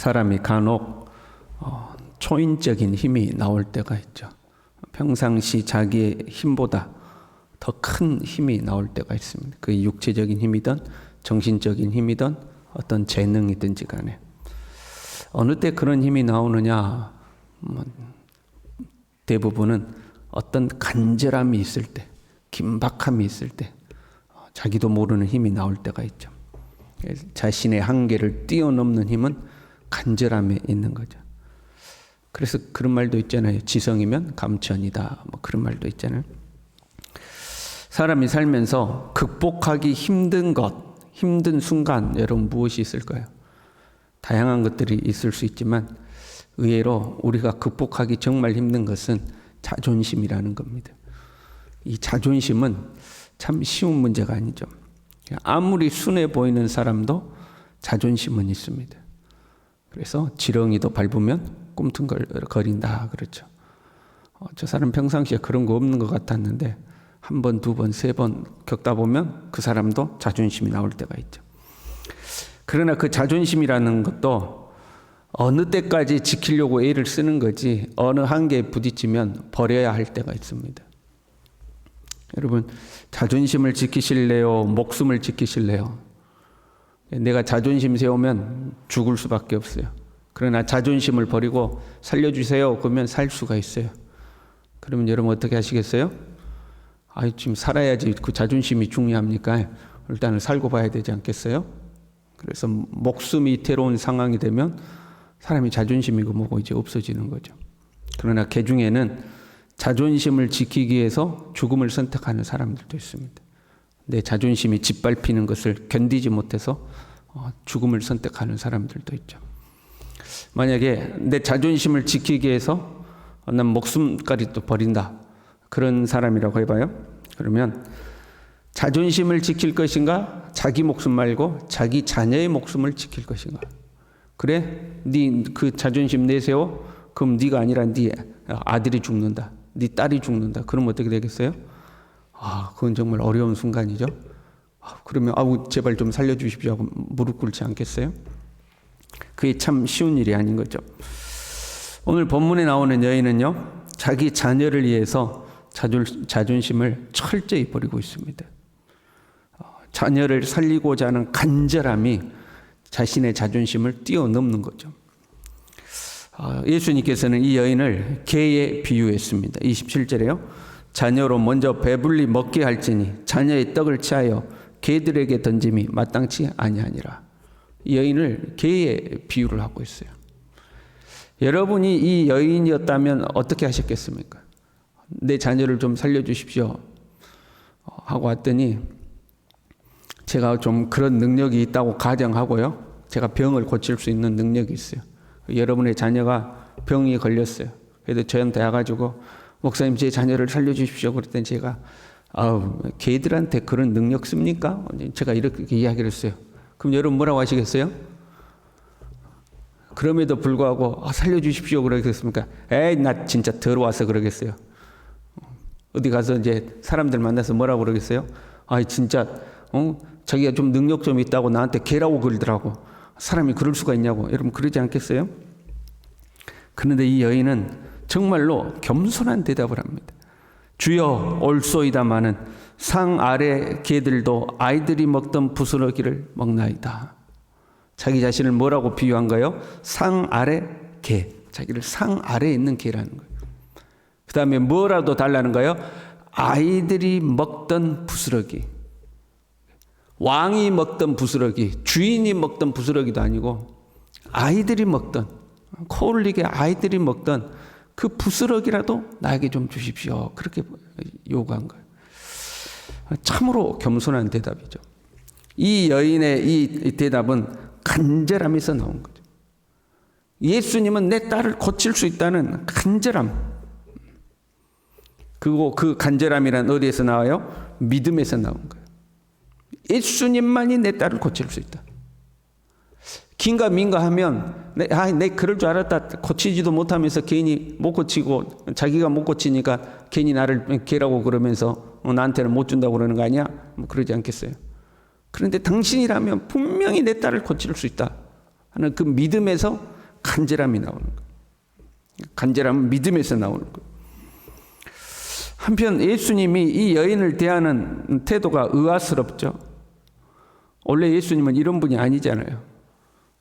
사람이 간혹 초인적인 힘이 나올 때가 있죠. 평상시 자기의 힘보다 더 큰 힘이 나올 때가 있습니다. 그게 육체적인 힘이든 정신적인 힘이든 어떤 재능이든지 간에. 어느 때 그런 힘이 나오느냐, 대부분은 어떤 간절함이 있을 때, 긴박함이 있을 때, 자기도 모르는 힘이 나올 때가 있죠. 자신의 한계를 뛰어넘는 힘은 간절함에 있는 거죠. 그래서 그런 말도 있잖아요. 지성이면 감천이다. 뭐 그런 말도 있잖아요. 사람이 살면서 극복하기 힘든 것, 힘든 순간, 여러분 무엇이 있을까요? 다양한 것들이 있을 수 있지만 의외로 우리가 극복하기 정말 힘든 것은 자존심이라는 겁니다. 이 자존심은 참 쉬운 문제가 아니죠. 아무리 순해 보이는 사람도 자존심은 있습니다. 그래서 지렁이도 밟으면 꿈틀거린다 그렇죠. 저 사람 평상시에 그런 거 없는 것 같았는데 한 번, 두 번, 세 번 겪다 보면 그 사람도 자존심이 나올 때가 있죠. 그러나 그 자존심이라는 것도 어느 때까지 지키려고 애를 쓰는 거지 어느 한계에 부딪히면 버려야 할 때가 있습니다. 여러분, 자존심을 지키실래요? 목숨을 지키실래요? 내가 자존심 세우면 죽을 수밖에 없어요. 그러나 자존심을 버리고 살려주세요. 그러면 살 수가 있어요. 그러면 여러분 어떻게 하시겠어요? 지금 살아야지 그 자존심이 중요합니까? 일단은 살고 봐야 되지 않겠어요? 그래서 목숨이 위태로운 상황이 되면 사람이 자존심이고 뭐고 이제 없어지는 거죠. 그러나 그 중에는 자존심을 지키기 위해서 죽음을 선택하는 사람들도 있습니다. 내 자존심이 짓밟히는 것을 견디지 못해서 죽음을 선택하는 사람들도 있죠. 만약에 내 자존심을 지키기 위해서 난 목숨까지 또 버린다. 그런 사람이라고 해봐요. 그러면 자존심을 지킬 것인가? 자기 목숨 말고 자기 자녀의 목숨을 지킬 것인가? 그래? 네 그 자존심 내세워? 그럼 네가 아니라 네 아들이 죽는다. 네 딸이 죽는다. 그럼 어떻게 되겠어요? 그건 정말 어려운 순간이죠. 그러면 제발 좀 살려주십시오 하고 무릎 꿇지 않겠어요? 그게 참 쉬운 일이 아닌 거죠. 오늘 본문에 나오는 여인은요, 자기 자녀를 위해서 자존심을 철저히 버리고 있습니다. 자녀를 살리고자 하는 간절함이 자신의 자존심을 뛰어넘는 거죠. 예수님께서는 이 여인을 개에 비유했습니다. 27절에요. 자녀로 먼저 배불리 먹게 할지니 자녀의 떡을 취하여 개들에게 던짐이 마땅치 아니하니라. 이 여인을 개에 비유를 하고 있어요. 여러분이 이 여인이었다면 어떻게 하셨겠습니까? 내 자녀를 좀 살려주십시오 하고 왔더니 제가 좀 그런 능력이 있다고 가정하고요. 제가 병을 고칠 수 있는 능력이 있어요. 여러분의 자녀가 병이 걸렸어요. 그래도 저한테 와가지고 목사님 제 자녀를 살려주십시오. 그랬더니 제가 개들한테 그런 능력 씁니까? 제가 이렇게 이야기를 했어요. 그럼 여러분 뭐라고 하시겠어요? 그럼에도 불구하고 살려주십시오 그러겠습니까? 나 진짜 더러워서 그러겠어요. 어디 가서 이제 사람들 만나서 뭐라고 그러겠어요? 진짜 자기가 좀 능력 좀 있다고 나한테 개라고 그러더라고. 사람이 그럴 수가 있냐고. 여러분 그러지 않겠어요? 그런데 이 여인은 정말로 겸손한 대답을 합니다. 주여 올소이다마는 상 아래 개들도 아이들이 먹던 부스러기를 먹나이다. 자기 자신을 뭐라고 비유한가요? 상 아래 개. 자기를 상 아래에 있는 개라는 거예요. 그 다음에 뭐라도 달라는 거예요? 아이들이 먹던 부스러기. 왕이 먹던 부스러기, 주인이 먹던 부스러기도 아니고 아이들이 먹던, 코올리게 아이들이 먹던 그 부스러기라도 나에게 좀 주십시오. 그렇게 요구한 거예요. 참으로 겸손한 대답이죠. 이 여인의 이 대답은 간절함에서 나온 거죠. 예수님은 내 딸을 고칠 수 있다는 간절함. 그리고 그 간절함이란 어디에서 나와요? 믿음에서 나온 거예요. 예수님만이 내 딸을 고칠 수 있다. 긴가민가 하면 내 그럴 줄 알았다. 고치지도 못하면서 괜히 못 고치고 자기가 못 고치니까 괜히 나를 개라고 그러면서 나한테는 못 준다고 그러는 거 아니야? 그러지 않겠어요? 그런데 당신이라면 분명히 내 딸을 고칠 수 있다 하는 그 믿음에서 간절함이 나오는 거예요. 간절함은 믿음에서 나오는 거예요. 한편 예수님이 이 여인을 대하는 태도가 의아스럽죠. 원래 예수님은 이런 분이 아니잖아요.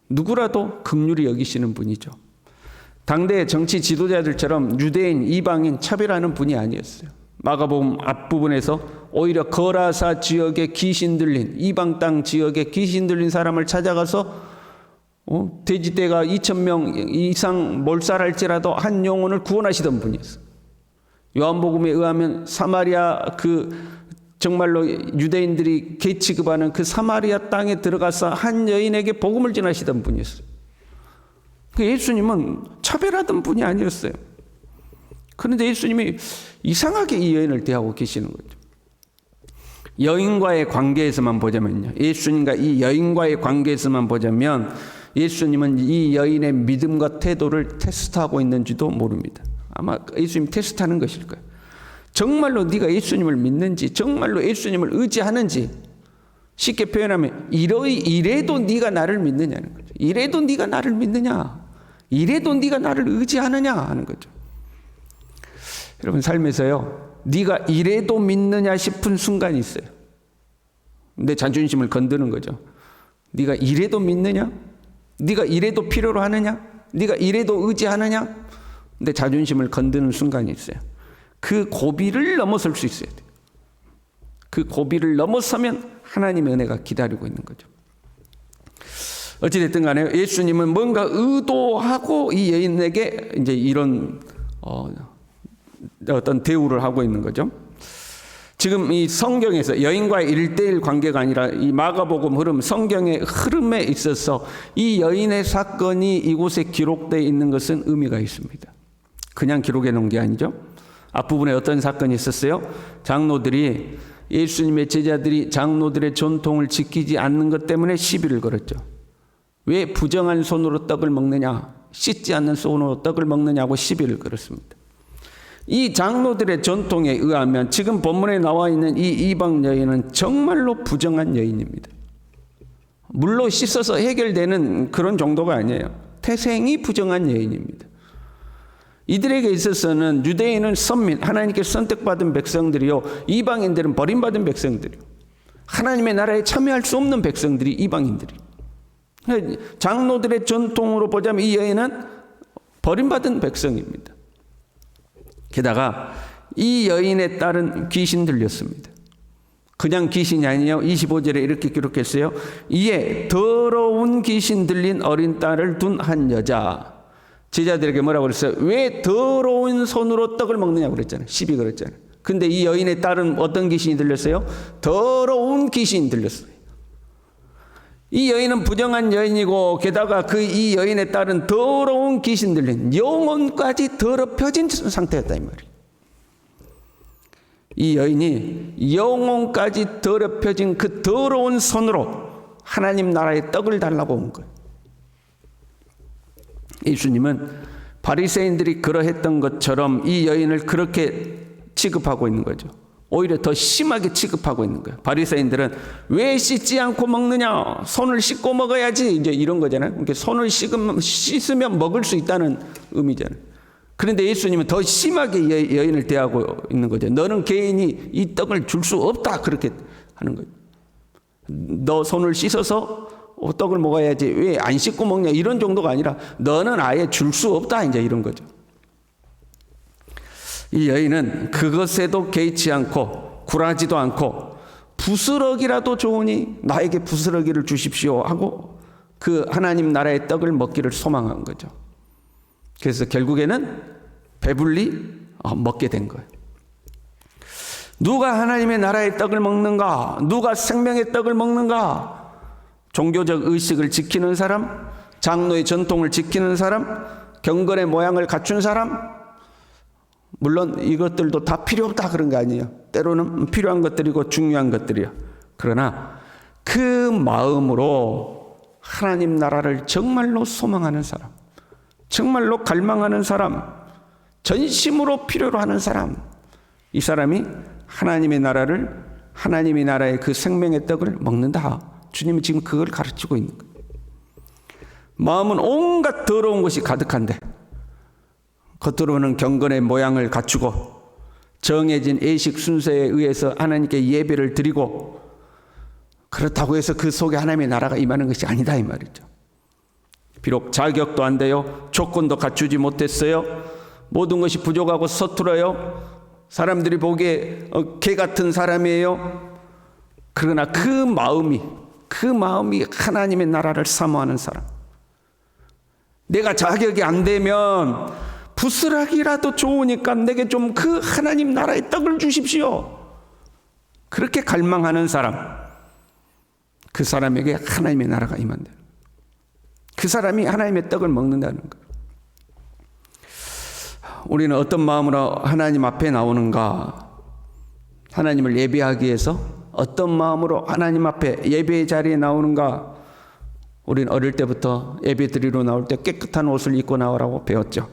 누구라도 긍휼히 여기시는 분이죠. 당대의 정치 지도자들처럼 유대인, 이방인 차별하는 분이 아니었어요. 마가복음 앞부분에서 오히려 거라사 지역에 귀신 들린, 이방 땅 지역에 귀신 들린 사람을 찾아가서 돼지떼가 2,000명 이상 몰살할지라도 한 영혼을 구원하시던 분이었어요. 요한복음에 의하면 사마리아 정말로 유대인들이 개취급하는 그 사마리아 땅에 들어가서 한 여인에게 복음을 전하시던 분이었어요. 예수님은 차별하던 분이 아니었어요. 그런데 예수님이 이상하게 이 여인을 대하고 계시는 거죠. 여인과의 관계에서만 보자면요. 예수님과 이 여인과의 관계에서만 보자면 예수님은 이 여인의 믿음과 태도를 테스트하고 있는지도 모릅니다. 아마 예수님 테스트하는 것일 거예요. 정말로 네가 예수님을 믿는지, 정말로 예수님을 의지하는지, 쉽게 표현하면 이래도 네가 나를 믿느냐는 거죠. 이래도 네가 나를 믿느냐, 이래도 네가 나를 의지하느냐 하는 거죠. 여러분 삶에서요, 네가 이래도 믿느냐 싶은 순간이 있어요. 내 자존심을 건드는 거죠. 네가 이래도 믿느냐? 네가 이래도 필요로 하느냐? 네가 이래도 의지하느냐? 내 자존심을 건드는 순간이 있어요. 그 고비를 넘어설 수 있어야 돼요. 그 고비를 넘어서면 하나님의 은혜가 기다리고 있는 거죠. 어찌됐든 간에 예수님은 뭔가 의도하고 이 여인에게 이제 이런 어떤 대우를 하고 있는 거죠. 지금 이 성경에서 여인과의 1대1 관계가 아니라 이 마가복음 흐름, 성경의 흐름에 있어서 이 여인의 사건이 이곳에 기록되어 있는 것은 의미가 있습니다. 그냥 기록해 놓은 게 아니죠. 앞부분에 어떤 사건이 있었어요? 장로들이, 예수님의 제자들이 장로들의 전통을 지키지 않는 것 때문에 시비를 걸었죠. 왜 부정한 손으로 떡을 먹느냐, 씻지 않는 손으로 떡을 먹느냐고 시비를 걸었습니다. 이 장로들의 전통에 의하면 지금 본문에 나와 있는 이 이방 여인은 정말로 부정한 여인입니다. 물로 씻어서 해결되는 그런 정도가 아니에요. 태생이 부정한 여인입니다. 이들에게 있어서는 유대인은 선민, 하나님께 선택받은 백성들이요, 이방인들은 버림받은 백성들이요, 하나님의 나라에 참여할 수 없는 백성들이 이방인들이. 장로들의 전통으로 보자면 이 여인은 버림받은 백성입니다. 게다가 이 여인의 딸은 귀신 들렸습니다. 그냥 귀신이 아니에요. 25절에 이렇게 기록했어요. 이에 더러운 귀신 들린 어린 딸을 둔 한 여자. 제자들에게 뭐라고 그랬어요? 왜 더러운 손으로 떡을 먹느냐고 그랬잖아요. 시비 걸었잖아요. 근데 이 여인의 딸은 어떤 귀신이 들렸어요? 더러운 귀신이 들렸어요. 이 여인은 부정한 여인이고, 게다가 이 여인의 딸은 더러운 귀신 들린, 영혼까지 더럽혀진 상태였다 이 말이에요. 이 여인이 영혼까지 더럽혀진 그 더러운 손으로 하나님 나라의 떡을 달라고 온 거예요. 예수님은 바리새인들이 그러했던 것처럼 이 여인을 그렇게 취급하고 있는 거죠. 오히려 더 심하게 취급하고 있는 거예요. 바리새인들은 왜 씻지 않고 먹느냐? 손을 씻고 먹어야지. 이제 이런 거잖아요. 그러니까 손을 씻으면 먹을 수 있다는 의미잖아요. 그런데 예수님은 더 심하게 여인을 대하고 있는 거죠. 너는 개인이 이 떡을 줄 수 없다. 그렇게 하는 거예요. 너 손을 씻어서 떡을 먹어야지. 왜 안 씻고 먹냐? 이런 정도가 아니라 너는 아예 줄 수 없다. 이제 이런 거죠. 이 여인은 그것에도 개의치 않고 굴하지도 않고 부스러기라도 좋으니 나에게 부스러기를 주십시오 하고 그 하나님 나라의 떡을 먹기를 소망한 거죠. 그래서 결국에는 배불리 먹게 된 거예요. 누가 하나님의 나라의 떡을 먹는가? 누가 생명의 떡을 먹는가? 종교적 의식을 지키는 사람, 장로의 전통을 지키는 사람, 경건의 모양을 갖춘 사람, 물론 이것들도 다 필요 없다 그런 거 아니에요. 때로는 필요한 것들이고 중요한 것들이요. 그러나 그 마음으로 하나님 나라를 정말로 소망하는 사람, 정말로 갈망하는 사람, 전심으로 필요로 하는 사람, 이 사람이 하나님의 나라를, 하나님의 나라의 그 생명의 떡을 먹는다. 주님이 지금 그걸 가르치고 있는 거예요. 마음은 온갖 더러운 것이 가득한데 겉으로는 경건의 모양을 갖추고 정해진 예식 순서에 의해서 하나님께 예배를 드리고, 그렇다고 해서 그 속에 하나님의 나라가 임하는 것이 아니다 이 말이죠. 비록 자격도 안 돼요. 조건도 갖추지 못했어요. 모든 것이 부족하고 서툴어요. 사람들이 보기에 개 같은 사람이에요. 그러나 그 마음이 하나님의 나라를 사모하는 사람. 내가 자격이 안 되면 부스락이라도 좋으니까 내게 좀 그 하나님 나라의 떡을 주십시오. 그렇게 갈망하는 사람, 그 사람에게 하나님의 나라가 임한다. 그 사람이 하나님의 떡을 먹는다는 거예요. 우리는 어떤 마음으로 하나님 앞에 나오는가? 하나님을 예배하기 위해서 어떤 마음으로 하나님 앞에 예배의 자리에 나오는가? 우리는 어릴 때부터 예배 드리러 나올 때 깨끗한 옷을 입고 나오라고 배웠죠.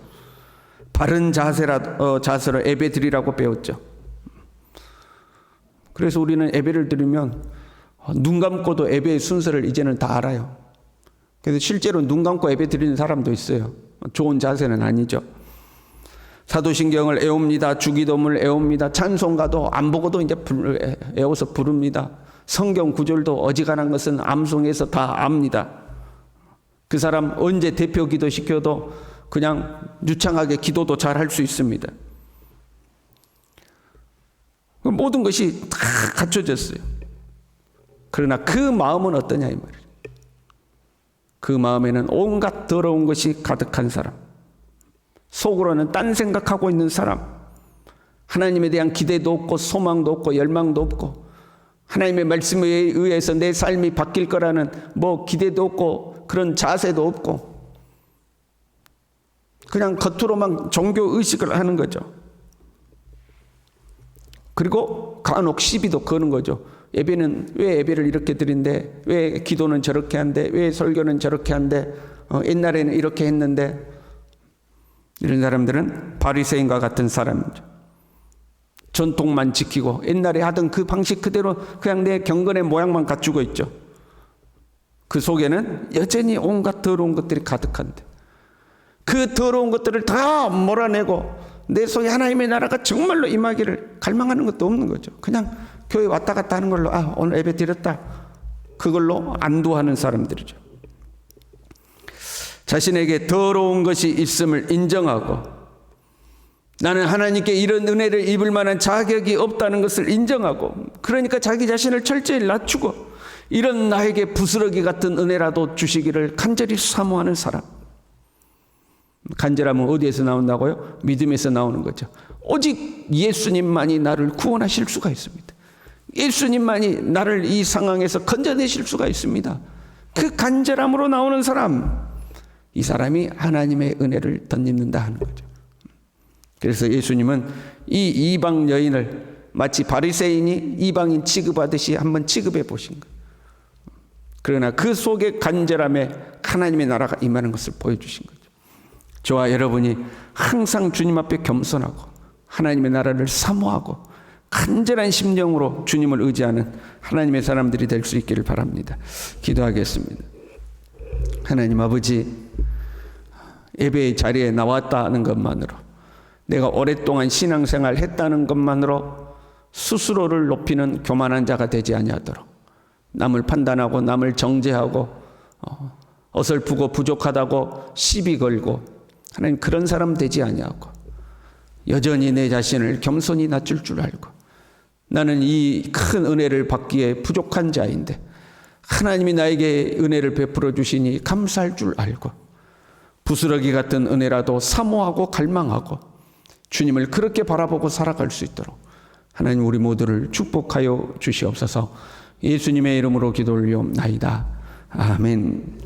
바른 자세로 예배 드리라고 배웠죠. 그래서 우리는 예배를 드리면 눈 감고도 예배의 순서를 이제는 다 알아요. 그래서 실제로 눈 감고 예배 드리는 사람도 있어요. 좋은 자세는 아니죠. 사도신경을 애웁니다. 주기도문을 애웁니다. 찬송가도 안 보고도 이제 애워서 부릅니다. 성경 구절도 어지간한 것은 암송해서 다 압니다. 그 사람 언제 대표 기도 시켜도 그냥 유창하게 기도도 잘 할 수 있습니다. 모든 것이 다 갖춰졌어요. 그러나 그 마음은 어떠냐 이 말이에요. 그 마음에는 온갖 더러운 것이 가득한 사람, 속으로는 딴 생각하고 있는 사람, 하나님에 대한 기대도 없고 소망도 없고 열망도 없고 하나님의 말씀에 의해서 내 삶이 바뀔 거라는 기대도 없고 그런 자세도 없고 그냥 겉으로만 종교 의식을 하는 거죠. 그리고 간혹 시비도 거는 거죠. 예배는 왜 예배를 이렇게 드린대? 왜 기도는 저렇게 한대? 왜 설교는 저렇게 한대? 옛날에는 이렇게 했는데. 이런 사람들은 바리새인과 같은 사람이죠. 전통만 지키고 옛날에 하던 그 방식 그대로 그냥 내 경건의 모양만 갖추고 있죠. 그 속에는 여전히 온갖 더러운 것들이 가득한데 그 더러운 것들을 다 몰아내고 내 속에 하나님의 나라가 정말로 임하기를 갈망하는 것도 없는 거죠. 그냥 교회 왔다 갔다 하는 걸로 오늘 예배 드렸다. 그걸로 안도하는 사람들이죠. 자신에게 더러운 것이 있음을 인정하고 나는 하나님께 이런 은혜를 입을 만한 자격이 없다는 것을 인정하고 그러니까 자기 자신을 철저히 낮추고 이런 나에게 부스러기 같은 은혜라도 주시기를 간절히 사모하는 사람. 간절함은 어디에서 나온다고요? 믿음에서 나오는 거죠. 오직 예수님만이 나를 구원하실 수가 있습니다. 예수님만이 나를 이 상황에서 건져내실 수가 있습니다. 그 간절함으로 나오는 사람, 이 사람이 하나님의 은혜를 덧입는다 하는 거죠. 그래서 예수님은 이 이방 여인을 마치 바리새인이 이방인 취급하듯이 한번 취급해 보신 거예요. 그러나 그 속에 간절함에 하나님의 나라가 임하는 것을 보여주신 거죠. 저와 여러분이 항상 주님 앞에 겸손하고 하나님의 나라를 사모하고 간절한 심령으로 주님을 의지하는 하나님의 사람들이 될 수 있기를 바랍니다. 기도하겠습니다. 하나님 아버지, 예배의 자리에 나왔다는 것만으로 내가 오랫동안 신앙생활 했다는 것만으로 스스로를 높이는 교만한 자가 되지 아니하도록 남을 판단하고 남을 정죄하고 어설프고 부족하다고 시비 걸고 하나님 그런 사람 되지 아니하고 여전히 내 자신을 겸손히 낮출 줄 알고 나는 이 큰 은혜를 받기에 부족한 자인데 하나님이 나에게 은혜를 베풀어 주시니 감사할 줄 알고 부스러기 같은 은혜라도 사모하고 갈망하고 주님을 그렇게 바라보고 살아갈 수 있도록 하나님 우리 모두를 축복하여 주시옵소서. 예수님의 이름으로 기도 올리옵나이다. 아멘.